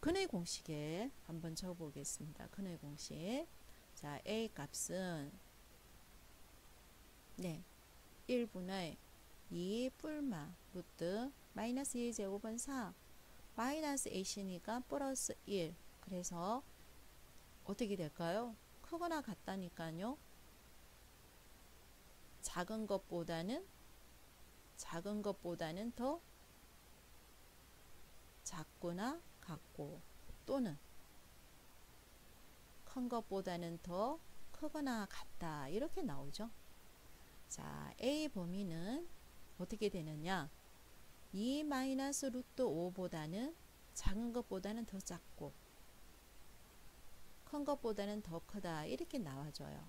근의 공식에 한번 적어보겠습니다. 근의 공식. 자, A 값은 1분의 2 뿔마 루트 마이너스 2제곱은 4 마이너스 AC니까 플러스 1. 그래서 어떻게 될까요? 크거나 같다니까요. 작은 것보다는 더 작거나 같고 또는 큰 것보다는 더 크거나 같다. 이렇게 나오죠. 자, A 범위는 어떻게 되느냐? 2 마이너스 루트 5보다는 작은 것보다는 더 작고 큰 것보다는 더 크다. 이렇게 나와줘요.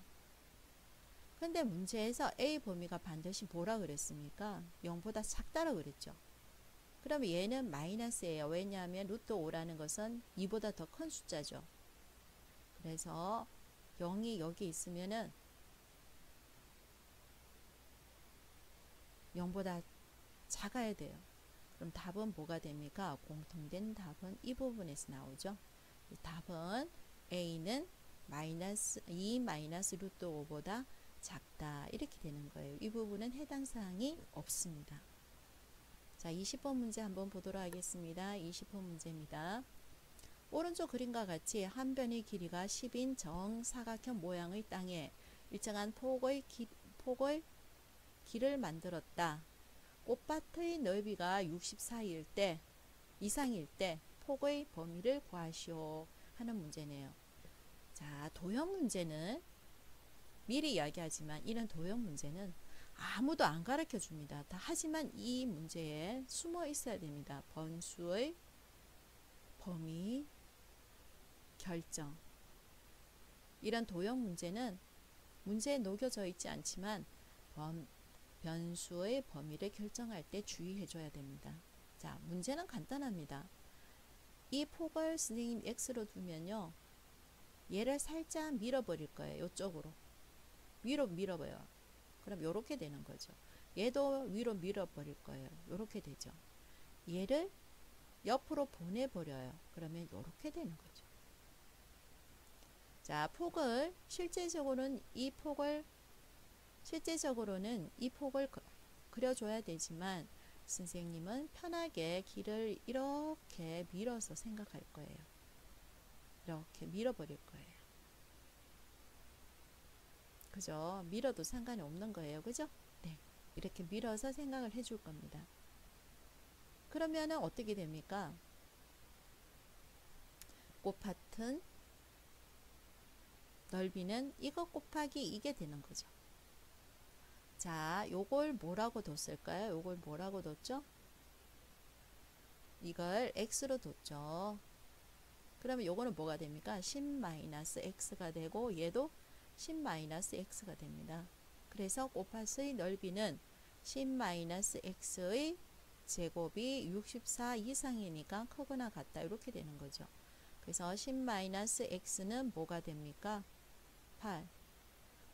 근데 문제에서 A 범위가 반드시 뭐라 그랬습니까? 0보다 작다라 그랬죠. 그럼 얘는 마이너스예요. 왜냐하면 루트 5라는 것은 2보다 더 큰 숫자죠. 그래서 0이 여기 있으면은 0보다 작아야 돼요. 그럼 답은 뭐가 됩니까? 공통된 답은 이 부분에서 나오죠. 답은 A는 2 마이너스 루트 5보다 작다. 이렇게 되는 거예요. 이 부분은 해당 사항이 없습니다. 자, 20번 문제 한번 보도록 하겠습니다. 20번 문제입니다. 오른쪽 그림과 같이 한 변의 길이가 10인 정사각형 모양의 땅에 일정한 폭의 길을 만들었다. 꽃밭의 넓이가 64일 때 이상일 때 폭의 범위를 구하시오 하는 문제네요. 자, 도형 문제는 미리 이야기하지만 이런 도형 문제는 아무도 안 가르쳐 줍니다. 하지만 이 문제에 숨어 있어야 됩니다. 번수의 범위 결정. 이런 도형 문제는 문제에 녹여져 있지 않지만 변수의 범위를 결정할 때 주의해 줘야 됩니다. 자, 문제는 간단합니다. 이 폭을 선생님 x로 두면요. 얘를 살짝 밀어버릴 거예요. 이쪽으로. 위로 밀어버려요. 그럼 이렇게 되는 거죠. 얘도 위로 밀어버릴 거예요. 이렇게 되죠. 얘를 옆으로 보내버려요. 그러면 이렇게 되는 거죠. 자, 폭을 실제적으로는 이 폭을 그려줘야 되지만 선생님은 편하게 길을 이렇게 밀어서 생각할 거예요. 이렇게 밀어버릴 거예요. 그죠? 밀어도 상관이 없는 거예요. 그죠? 네. 이렇게 밀어서 생각을 해줄 겁니다. 그러면은 어떻게 됩니까? 꽃밭은 넓이는 이거 곱하기 이게 되는 거죠. 자, 요걸 뭐라고 뒀을까요? 요걸 뭐라고 뒀죠? 이걸 x로 뒀죠. 그러면 요거는 뭐가 됩니까? 10-x가 되고 얘도 10-x가 됩니다. 그래서 꽃밭의 넓이는 10-x의 제곱이 64 이상이니까 크거나 같다. 이렇게 되는 거죠. 그래서 10-x는 뭐가 됩니까? 8.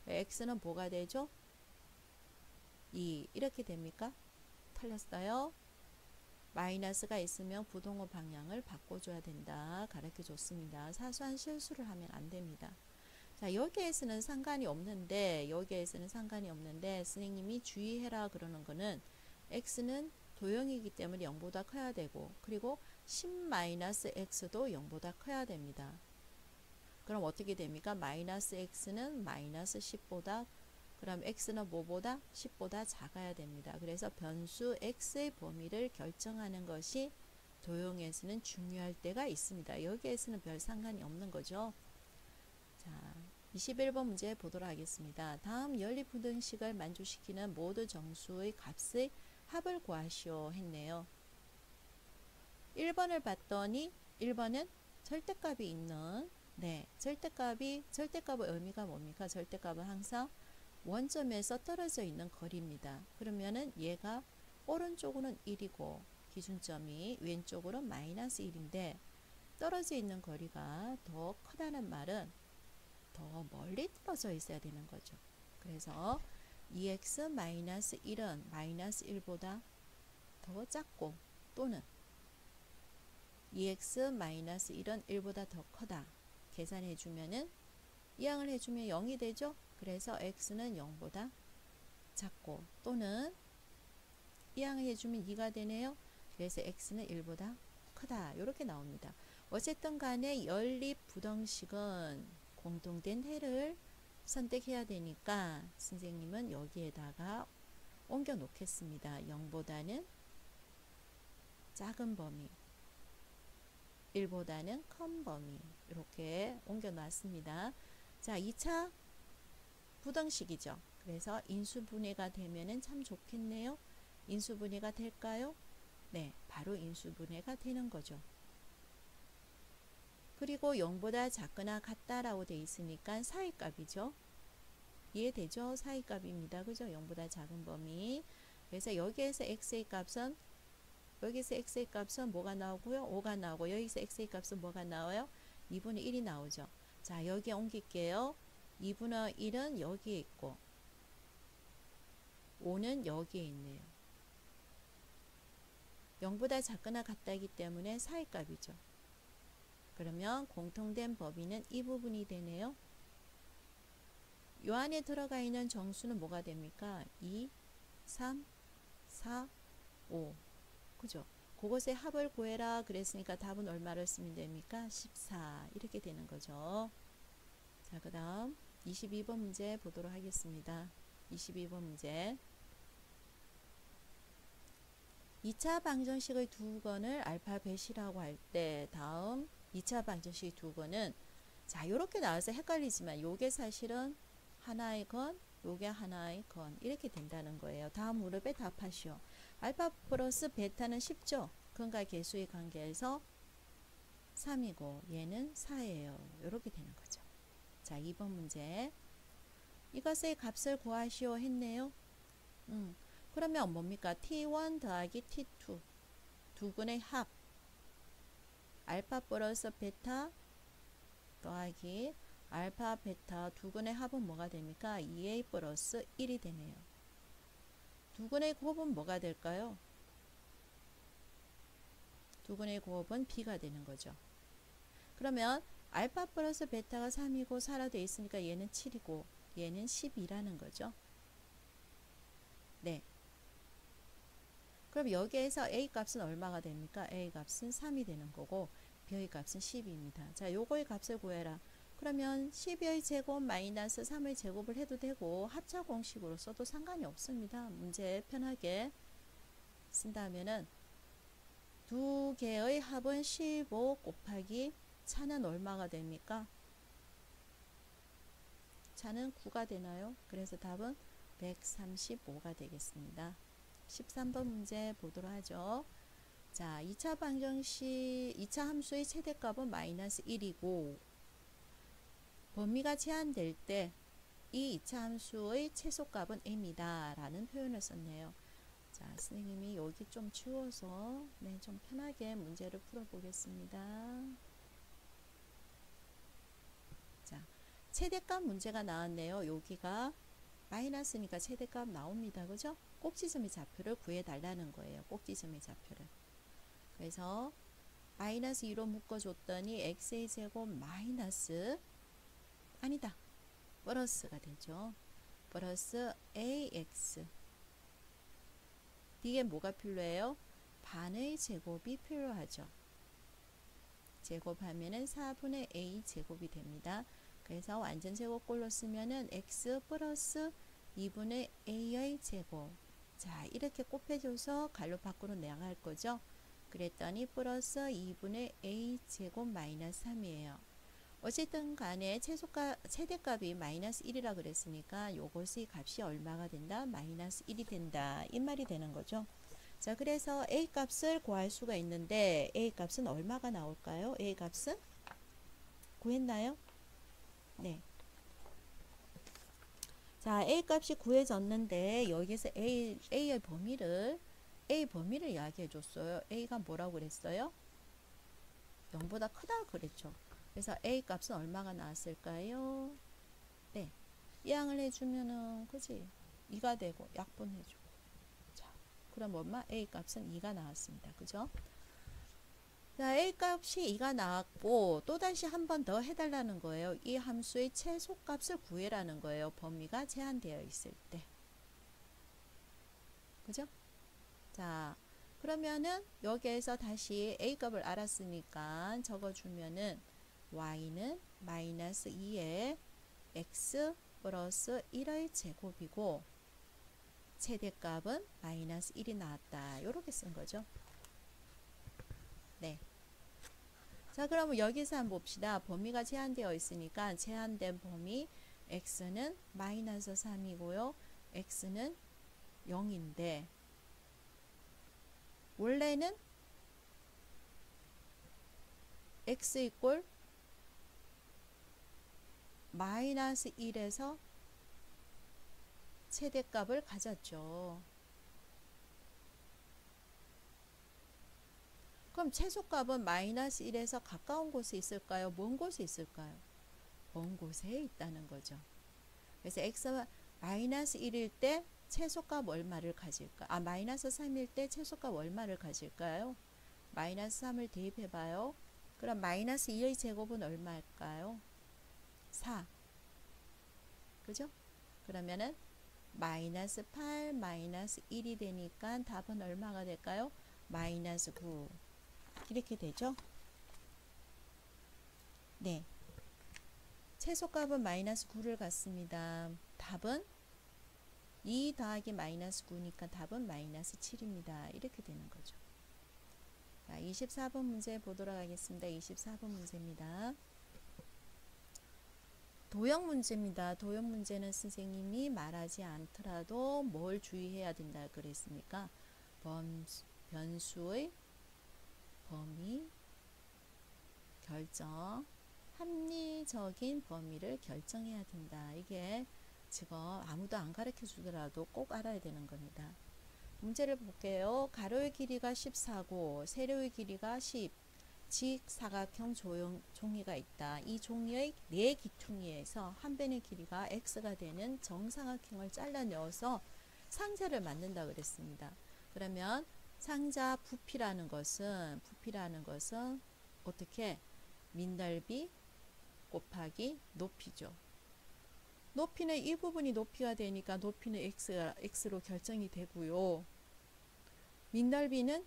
x는 뭐가 되죠? 2. 이렇게 됩니까? 틀렸어요. 마이너스가 있으면 부동호 방향을 바꿔줘야 된다. 가르쳐 줬습니다. 사소한 실수를 하면 안 됩니다. 자, 여기에서는 상관이 없는데 선생님이 주의해라 그러는 거는 x는 도형이기 때문에 0보다 커야 되고 그리고 10-x도 0보다 커야 됩니다. 그럼 어떻게 됩니까? 마이너스 x는 마이너스 10보다 그럼 x는 뭐보다? 10보다 작아야 됩니다. 그래서 변수 x의 범위를 결정하는 것이 도형에서는 중요할 때가 있습니다. 여기에서는 별 상관이 없는 거죠. 자, 21번 문제 보도록 하겠습니다. 다음 연립부등식을 만족시키는 모두 정수의 값의 합을 구하시오 했네요. 1번을 봤더니 1번은 절대값이 있는 절대값의 의미가 뭡니까? 절대값은 항상 원점에서 떨어져 있는 거리입니다. 그러면은 얘가 오른쪽으로는 1이고 기준점이 왼쪽으로 마이너스 1인데 떨어져 있는 거리가 더 크다는 말은 더 멀리 떨어져 있어야 되는 거죠. 그래서 2x-1은 마이너스 1보다 더 작고 또는 2x-1은 1보다 더 크다. 계산해 주면은 이항을 해주면 0이 되죠. 그래서 x는 0보다 작고 또는 이항을 해주면 2가 되네요. 그래서 x는 1보다 크다. 이렇게 나옵니다. 어쨌든 간에 연립부등식은 공통된 해를 선택해야 되니까 선생님은 여기에다가 옮겨 놓겠습니다. 0보다는 작은 범위 1보다는 큰 범위 이렇게 옮겨 놨습니다. 자, 2차 부등식이죠. 그래서 인수분해가 되면은 참 좋겠네요. 인수분해가 될까요? 네, 바로 인수분해가 되는 거죠. 그리고 0보다 작거나 같다라고 되어 있으니까 사이값이죠. 이해되죠? 사이값입니다. 그죠? 0보다 작은 범위. 그래서 여기에서 x의 값은 뭐가 나오고요? 5가 나오고 여기서 x의 값은 뭐가 나와요? 2분의 1이 나오죠. 자, 여기 옮길게요. 2분의 1은 여기에 있고 5는 여기에 있네요. 0보다 작거나 같다기 때문에 사이값이죠. 그러면 공통된 범위는 이 부분이 되네요. 요 안에 들어가 있는 정수는 뭐가 됩니까? 2, 3, 4, 5. 그죠? 그것의 합을 구해라 그랬으니까 답은 얼마를 쓰면 됩니까? 14 이렇게 되는 거죠. 자, 그 다음 22번 문제 보도록 하겠습니다. 22번 문제 2차 방정식의 두건을 알파벳이라고 할 때 다음 2차 방정식 두건은 자 요렇게 나와서 헷갈리지만 요게 사실은 하나의 건 요게 하나의 건 이렇게 된다는 거예요. 다음 무릎에 답하시오. 알파 플러스 베타는 쉽죠. 근과 계수의 관계에서 3이고 얘는 4예요. 이렇게 되는 거죠. 자 2번 문제 이것의 값을 구하시오 했네요. 그러면 뭡니까? T1 더하기 T2 두근의 합 알파 플러스 베타 더하기 알파 베타 두근의 합은 뭐가 됩니까? 2a 플러스 1이 되네요. 두근의 곱은 뭐가 될까요? 두근의 곱은 b가 되는 거죠. 그러면 알파 플러스 베타가 3이고 4라 되어 있으니까 얘는 7이고 얘는 12라는 거죠. 네. 그럼 여기에서 a 값은 얼마가 됩니까? a 값은 3이 되는 거고 b의 값은 10입니다. 자, 요거의 값을 구해라. 그러면 12의 제곱 마이너스 3의 제곱을 해도 되고 합차 공식으로 써도 상관이 없습니다. 문제 편하게 쓴다면은 두 개의 합은 15 곱하기 차는 얼마가 됩니까? 차는 9가 되나요? 그래서 답은 135가 되겠습니다. 13번 문제 보도록 하죠. 자, 2차 방정식 2차 함수의 최대값은 마이너스 1이고 범위가 제한될 때 이 2차 함수의 최소값은 m이다 라는 표현을 썼네요. 자, 선생님이 여기 좀 치워서 네, 좀 편하게 문제를 풀어보겠습니다. 자, 최대값 문제가 나왔네요. 여기가 마이너스니까 최대값 나옵니다. 그죠? 꼭지점의 좌표를 구해달라는 거예요. 꼭지점의 좌표를. 그래서 마이너스 2로 묶어줬더니 x의 제곱 마이너스 아니다. 플러스가 되죠. 플러스 ax 이게 뭐가 필요해요? 반의 제곱이 필요하죠. 제곱하면은 4분의 a 제곱이 됩니다. 그래서 완전 제곱꼴로 쓰면은 x 플러스 2분의 a의 제곱. 자, 이렇게 곱해줘서 가로 밖으로 나갈 거죠. 그랬더니 플러스 2분의 a 제곱 마이너스 3이에요. 어쨌든 간에 최대값이 마이너스 1이라 그랬으니까 요것의 값이 얼마가 된다? 마이너스 1이 된다. 이 말이 되는 거죠. 자, 그래서 a 값을 구할 수가 있는데 a 값은 얼마가 나올까요? a 값은 구했나요? 네. 자, a 값이 구해졌는데 여기서 a의 범위를 이야기해 줬어요. a가 뭐라고 그랬어요? 0보다 크다 그랬죠. 그래서 a 값은 얼마가 나왔을까요? 네. 이항을 해주면은 그지? 2가 되고 약분해주고. 자, 그럼 얼마? a 값은 2가 나왔습니다. 그죠? 자, a 값이 2가 나왔고 또다시 한 번 더 해달라는 거예요. 이 함수의 최소값을 구해라는 거예요. 범위가 제한되어 있을 때. 그죠? 자, 그러면은 여기에서 다시 a 값을 알았으니까 적어주면은 y는 마이너스 2에 x 플러스 1의 제곱이고 최대값은 마이너스 1이 나왔다. 이렇게 쓴 거죠. 네. 자, 그러면 여기서 한번 봅시다. 범위가 제한되어 있으니까 제한된 범위 x는 마이너스 3이고요. x는 0인데 원래는 x 이꼴 마이너스 1에서 최대값을 가졌죠. 그럼 최소값은 마이너스 1에서 가까운 곳에 있을까요? 먼 곳에 있을까요? 먼 곳에 있다는 거죠. 그래서 x가 마이너스 1일 때 최소값 얼마를 가질까? 마이너스 3일 때 최소값 얼마를 가질까요? 마이너스 3을 대입해봐요. 그럼 마이너스 2의 제곱은 얼마일까요? 4. 그죠? 그러면은 마이너스 8 마이너스 1이 되니까 답은 얼마가 될까요? 마이너스 9 이렇게 되죠. 네, 최소값은 마이너스 9를 갖습니다. 답은 2 더하기 마이너스 9니까 답은 마이너스 7입니다. 이렇게 되는 거죠. 자, 24번 문제 보도록 하겠습니다. 24번 문제입니다. 도형 문제입니다. 도형 문제는 선생님이 말하지 않더라도 뭘 주의해야 된다 그랬습니까? 변수의 범위 결정, 합리적인 범위를 결정해야 된다. 이게 지금 아무도 안 가르쳐 주더라도 꼭 알아야 되는 겁니다. 문제를 볼게요. 가로의 길이가 14고 세로의 길이가 10, 직사각형 종이가 있다. 이 종이의 네 기퉁이에서 한 변의 길이가 x가 되는 정사각형을 잘라내어서 상자를 만든다 그랬습니다. 그러면 상자 부피라는 것은 어떻게 민넓이 곱하기 높이죠. 높이는 이 부분이 높이가 되니까 높이는 x로 결정이 되고요. 민넓이는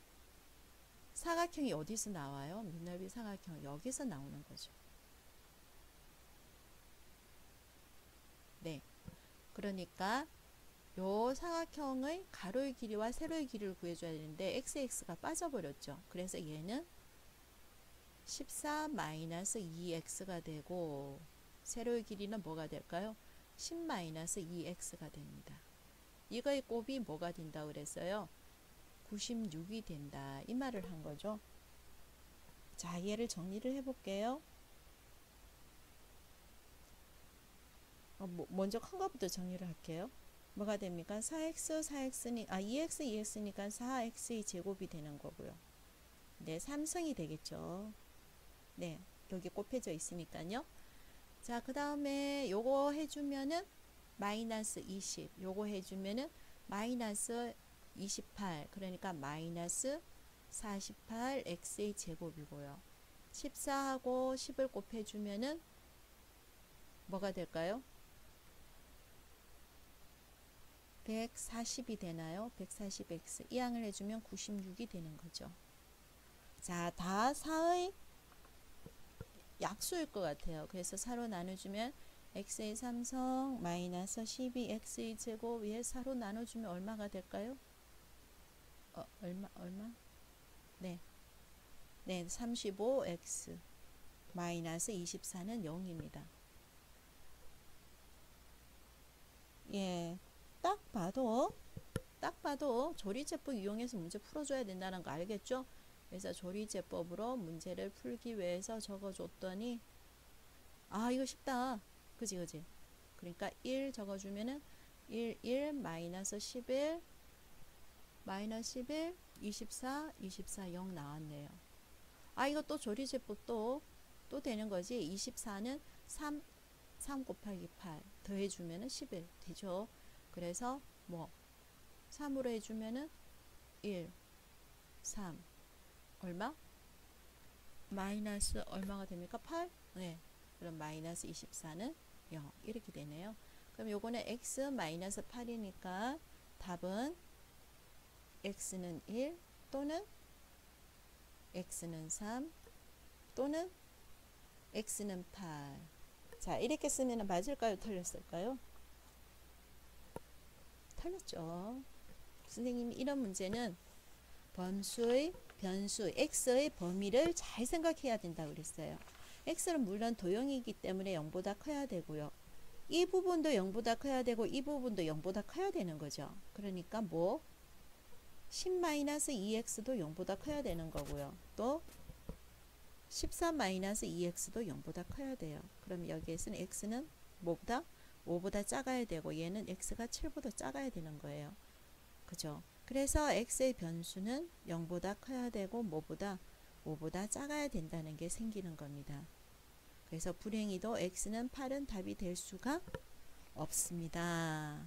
사각형이 어디서 나와요? 민넓이 사각형 여기서 나오는 거죠. 네, 그러니까 요 사각형의 가로의 길이와 세로의 길이를 구해줘야 되는데 x가 빠져버렸죠. 그래서 얘는 14-2x가 되고 세로의 길이는 뭐가 될까요? 10-2x가 됩니다. 이거의 곱이 뭐가 된다 그랬어요? 96이 된다. 이 말을 한 거죠. 자, 얘를 정리를 해볼게요. 먼저 큰 것부터 정리를 할게요. 뭐가 됩니까? 2x2x니까 4x의 제곱이 되는 거고요. 네, 3승이 되겠죠. 네, 여기 곱해져 있으니까요. 자, 그 다음에 요거 해주면은 마이너스 20, 요거 해주면은 마이너스 28, 그러니까 마이너스 48x의 제곱이고요. 14하고 10을 곱해주면은 뭐가 될까요? 140이 되나요? 140x. 이 항을 해주면 96이 되는 거죠. 자, 다 4의 약수일 것 같아요. 그래서 4로 나눠주면 x의 3성 마이너스 12x의 제곱 위에 4로 나눠주면 얼마가 될까요? 얼마? 네, 35x 마이너스 24는 0입니다. 예, 딱 봐도 조리제법 이용해서 문제 풀어줘야 된다는 거 알겠죠? 그래서 조리제법으로 문제를 풀기 위해서 적어줬더니 이거 쉽다. 그지? 그러니까 1 적어주면은 1 마이너스 11 마이너스 11 24 0 나왔네요. 이거 또 조리제법 또 되는 거지. 24는 3 곱하기 8 더해주면은 11 되죠. 그래서 3으로 해주면은 1 3 얼마? 마이너스 얼마가 됩니까? 8? 네. 그럼 마이너스 24는 0 이렇게 되네요. 그럼 요거는 x 마이너스 8이니까 답은 x는 1 또는 x는 3 또는 x는 8. 자, 이렇게 쓰면 맞을까요? 틀렸을까요? 틀렸죠. 선생님이 이런 문제는 변수 x의 범위를 잘 생각해야 된다고 그랬어요. x는 물론 도형이기 때문에 0보다 커야 되고요. 이 부분도 0보다 커야 되고 이 부분도 0보다 커야 되는 거죠. 그러니까 10-2x도 0보다 커야 되는 거고요. 또 14-2x도 0보다 커야 돼요. 그럼 여기에서는 x는 뭐보다? 5보다 작아야 되고 얘는 x가 7보다 작아야 되는 거예요. 그죠? 그래서 x의 변수는 0보다 커야 되고 뭐보다? 5보다 작아야 된다는 게 생기는 겁니다. 그래서 불행히도 x는 8은 답이 될 수가 없습니다.